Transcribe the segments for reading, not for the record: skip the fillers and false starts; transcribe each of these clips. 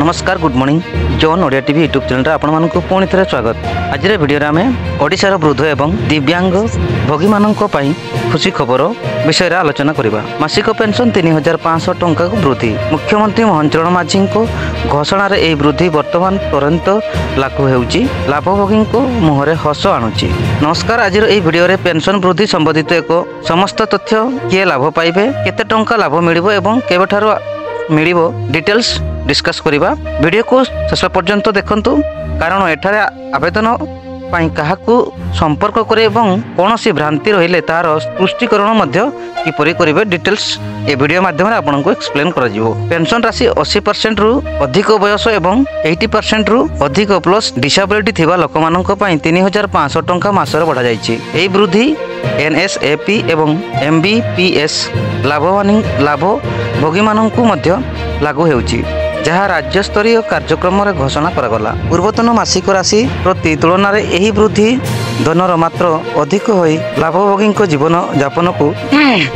नमस्कार good morning John Odia TV YouTube channel आपण को पुणी थे स्वागत। आज भिडियो आम ओडिशार वृद्ध एवं दिव्यांग भोगी मानक खुशी खबर विषय आलोचना करवा। मासिक पेंशन 3500 टंका को वृद्धि। मुख्यमंत्री मोहन चरण माझी घोषणा यह वृद्धि वर्तमान तुरंत लागू होउची। लाभभोगी मुहरे हस आणुची। नमस्कार आज भिडियो रे पेंशन वृद्धि संबंधित एक समस्त तथ्य किए लाभ पाइबे, केते टंका लाभ मिलिबो एवं केबेठारु मिलिबो डिटेल्स डिस्कस करिबा। वीडियो को शेष पर्यंत देखंतु कारण एठारे आवेदन पाई काहाकू संपर्क करे एवं कोनोसी भ्रांति रहिले तार पुष्टिकरण मध्य किपरि करिवे डिटेल्स ए वीडियो माध्यम रे आपन को एक्सप्लेन करा जिवो। पेंशन राशि 80% रु अधिक वयस एवं 80% रु अधिक प्लस डिसेबिलिटी थिबा लोक मानक पई 3500 टंका मासर बढ़ा जायछि। एई वृद्धि एनएसएपी एवं एमबीपीएस लाभ भोगी मानकू मध्य लागू हेउछि, जहाँ राज्य स्तरीय कार्यक्रम रे घोषणा करगला। पूर्वतन मासिक राशि प्रति तुलन में यही वृद्धि धनर मात्र अधिक होई लाभभोगी जीवन यापन को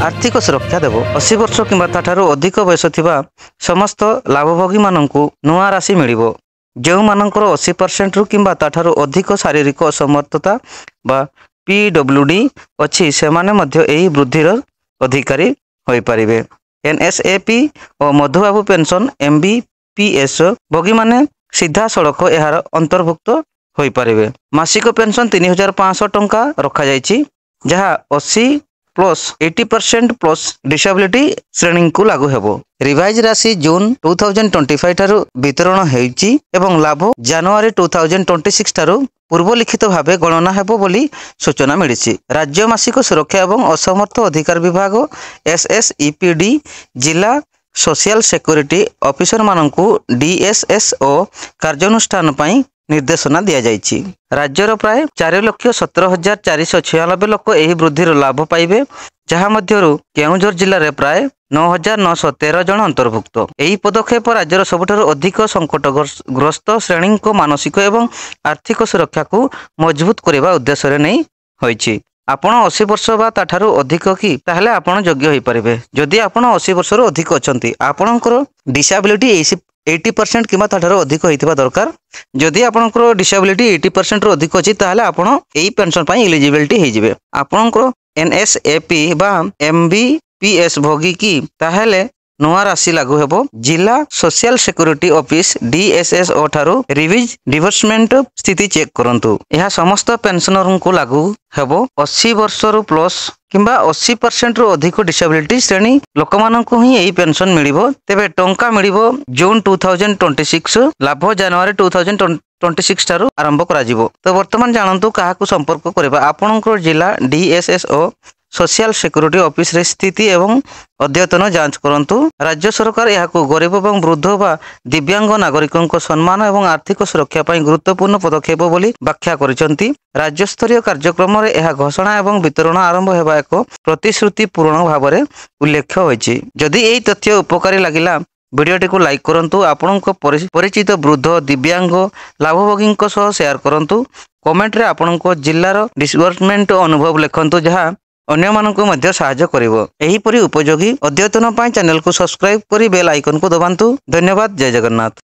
आर्थिक सुरक्षा देव। 80 वर्ष किंबा ताठारु अधिक बयस थिबा समस्त लाभभोगी माननकु नुआ राशि मिलिबो। जेउ मानकर 80% रु किंबा ताठारु अधिक शारीरिक असमर्थता बा पीडब्ल्यूडी अछि सेमाने मध्य एही वृद्धिर अधिकारी होई परिबे। एनएसएपी और मधुबाबू पेंशन एमबीपीएस भोगी माने सीधा सड़क यार अंतर्भुक्त होई परिबे। मासिक पेंशन 3500 टंका रखा जायछि, जहाँ 80 प्लस 80% प्लस डिसेबिलिटी श्रेणी को लागू हेबो। रिवाइज राशि जून 2025 ठारू वितरण हेउछि एवं लाभ जनवरी 2026 ठारू पूर्व लिखित भावे गणना हेबो बोली सूचना मिलिछि। राज्य मासिक सुरक्षा एवं असमर्थ अधिकार विभाग एसएसईपीडी जिला सोशल सिक्योरिटी ऑफिसर मानकू डीएसएसओ कार्यानुष्ठान पई निर्देशना दिया जायछि। राज्यर प्राय 4,17,496 लोक एही वृद्धिर लाभ पाइबे, जहाँ मध्यरु केउंझर जिले में प्राय 9,913 जन अंतर्भुक्त। एही पदक्षेप राज्यर सबुठारु अधिक संकटग्रस्त श्रेणी को मानसिक एवं आर्थिक सुरक्षा को मजबूत करने उद्देश्य रे नहीं होइछि। आपण 80 वर्ष बा ताठारु अधिक कि ताहले आपण योग्य होई परिबे। जदि आपण 80 वर्ष रु अधिक अछंती आपणकर डिसेबिलिटी 80% किंबा ताठारु अधिक होइतिबा दरकार। जदि आपणकर डिसेबिलिटी 80% रु अधिक अछि ताहले आपण एई पेंशन पई एलिजिबिलिटी होई जिवे। आपणकर एनएसएपी बा एमबीपीएस भोगी की ताहले नुआ राशि लागू हेबो। जिला सोशल सिक्योरिटी ऑफिस डीएसएसओ ठारू रिवीज डिवर्समेंट स्थिति चेक करंतु। यह समस्त पेंशनर को लागू हेबो। 80 वर्ष रु प्लस किंबा 80% रु अधिक डिसेबिलिटी श्रेणी लोक माननकु ही एही पेंशन मिलिबो। तेबे टंका मिलिबो जून 2026 लाभ जनवरी 2026 ठारू आरंभ करा जिवो। तो वर्तमान जानंतु काहाकू संपर्क करबा। आपनकर जिला डीएसएसओ सोशल सिक्योरिटी ऑफिस रे स्थिति एवं अद्यतन जांच करंतु। राज्य सरकार यहाकू गरीब एवं वृद्ध व दिव्यांग नागरिकों सम्मान एवं आर्थिक सुरक्षा पई गुरुत्वपूर्ण पदक्षेप बोली व्याख्या करिसंती। राज्य स्तरीय कार्यक्रम रे यह घोषणा एवं वितरण आरंभ हेबा एक प्रतिश्रुति पूर्ण भाव में उल्लेख होइछि। जदि एही तथ्य उपकारी लागिला वीडियोटी को लाइक करंतु। आपनक परिचित वृद्ध दिव्यांग लाभभोगी सह शेयर करंतु। कमेंट रे आपनक जिल्लार डिसबर्समेंट अनुभव लिखंतु, जहाँ अन्य मानक मध्य सहायता करिवो। एही परि उपयोगी अद्यतन पाई चैनल को सब्सक्राइब करी बेल आइकन को दबांतु। धन्यवाद। जय जगन्नाथ।